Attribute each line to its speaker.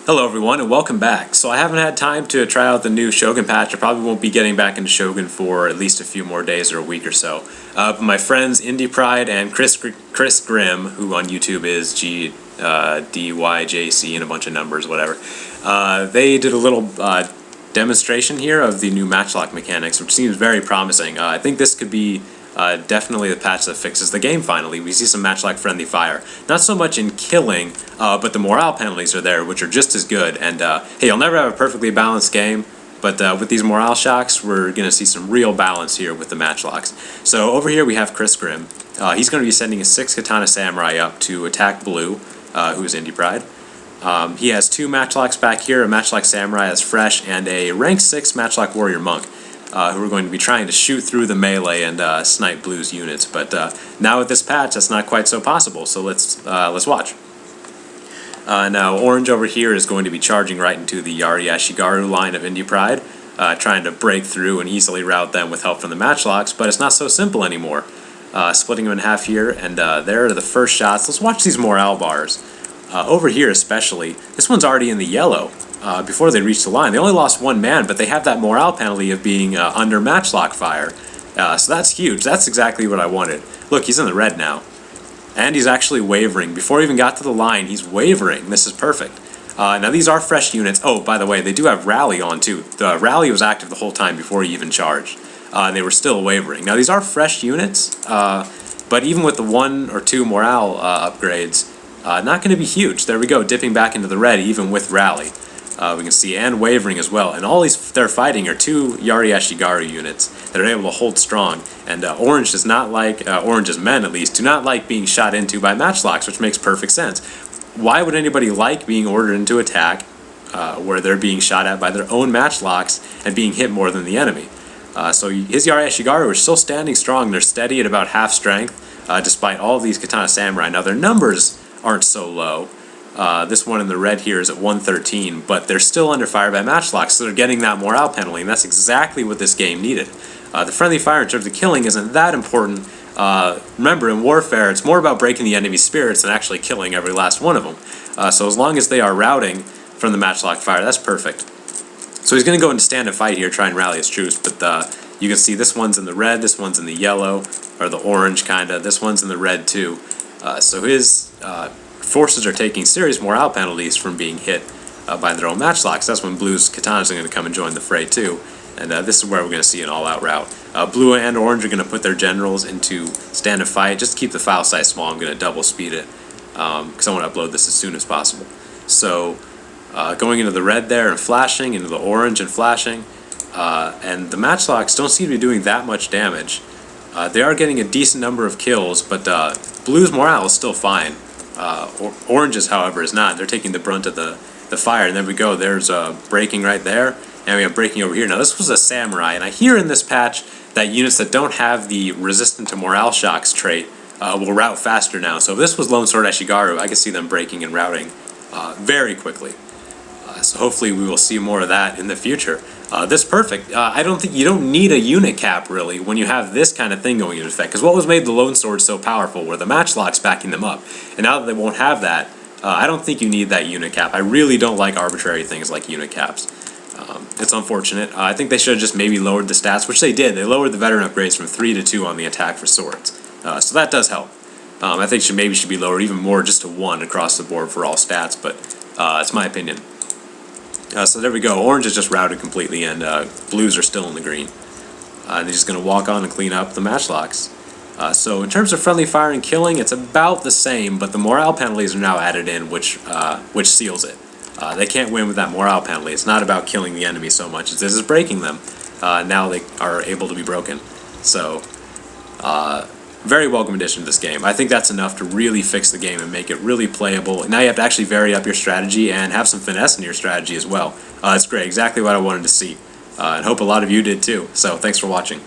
Speaker 1: Hello everyone and welcome back. So I haven't had time to try out the new Shogun patch. I probably won't be getting back into Shogun for at least a few more days or a week or so. But my friends Indie Pride and Chris Grimm, who on YouTube is GDYJC and a bunch of numbers, whatever, they did a little demonstration here of the new Matchlock mechanics, which seems very promising. I think this could be definitely the patch that fixes the game finally. We see some Matchlock friendly fire. Not so much in killing, but the morale penalties are there, which are just as good. And hey, you'll never have a perfectly balanced game, but with these morale shocks, we're going to see some real balance here with the Matchlocks. So over here we have Chris Grimm. He's going to be sending his 6 Katana Samurai up to attack Blue, who is Indie Pride. He has 2 Matchlocks back here, a Matchlock Samurai as fresh, and a rank 6 Matchlock Warrior Monk. Who are going to be trying to shoot through the melee and snipe Blue's units. But now with this patch, that's not quite so possible, so let's watch. Now, Orange over here is going to be charging right into the Yari Ashigaru line of Indie Pride, trying to break through and easily rout them with help from the Matchlocks, but it's not so simple anymore. Splitting them in half here, and there are the first shots. Let's watch these morale bars. Over here especially, this one's already in the yellow. Before they reach the line. They only lost 1 man, but they have that morale penalty of being under Matchlock fire. So that's huge. That's exactly what I wanted. Look, he's in the red now. And he's actually wavering. Before he even got to the line, he's wavering. This is perfect. Now these are fresh units. Oh, by the way, they do have Rally on too. The Rally was active the whole time before he even charged. They were still wavering. Now these are fresh units, but even with the 1 or 2 morale upgrades, not going to be huge. There we go, dipping back into the red even with Rally. We can see, and wavering as well. And all they're fighting are 2 Yari Ashigaru units that are able to hold strong. And Orange does not like, Orange's men at least, do not like being shot into by Matchlocks, which makes perfect sense. Why would anybody like being ordered into attack where they're being shot at by their own Matchlocks and being hit more than the enemy? So his Yari Ashigaru are still standing strong. They're steady at about half strength, despite all of these Katana Samurai. Now their numbers aren't so low. This one in the red here is at 113, but they're still under fire by Matchlocks, so they're getting that morale penalty, and that's exactly what this game needed. The friendly fire in terms of killing isn't that important. Remember, in warfare, it's more about breaking the enemy's spirits than actually killing every last one of them. So as long as they are routing from the Matchlock fire, that's perfect. So he's going to go into stand and fight here, try and rally his troops, but you can see this one's in the red, this one's in the yellow, or the orange kinda, this one's in the red too. So his forces are taking serious morale penalties from being hit by their own Matchlocks. That's when Blue's Katanas are going to come and join the fray too. And this is where we're going to see an all-out rout. Blue and Orange are going to put their generals into stand and fight. Just to keep the file size small, I'm going to double speed it because I want to upload this as soon as possible. So going into the red there and flashing, into the orange and flashing, and the Matchlocks don't seem to be doing that much damage. They are getting a decent number of kills, but Blue's morale is still fine. Orange's, however, is not. They're taking the brunt of the fire, and there we go. There's breaking right there, and we have breaking over here. Now, this was a Samurai, and I hear in this patch that units that don't have the resistant to morale shocks trait will rout faster now. So if this was Lone Sword Ashigaru, I could see them breaking and routing very quickly. So hopefully we will see more of that in the future. This is perfect. I don't think you don't need a unit cap really when you have this kind of thing going into effect. Because what was made the Lone Sword so powerful were the Matchlocks backing them up. And now that they won't have that, I don't think you need that unit cap. I really don't like arbitrary things like unit caps. It's unfortunate. I think they should have just maybe lowered the stats, which they did. They lowered the veteran upgrades from 3 to 2 on the attack for swords. So that does help. I think maybe should be lowered even more just to 1 across the board for all stats, but it's my opinion. So there we go. Orange is just routed completely, and Blues are still in the green. They're just going to walk on and clean up the Matchlocks. So in terms of friendly fire and killing, it's about the same, but the morale penalties are now added in, which seals it. They can't win with that morale penalty. It's not about killing the enemy so much as this is breaking them. Now they are able to be broken. So very welcome addition to this game. I think that's enough to really fix the game and make it really playable. Now you have to actually vary up your strategy and have some finesse in your strategy as well. It's great, exactly what I wanted to see. And hope a lot of you did too. So thanks for watching.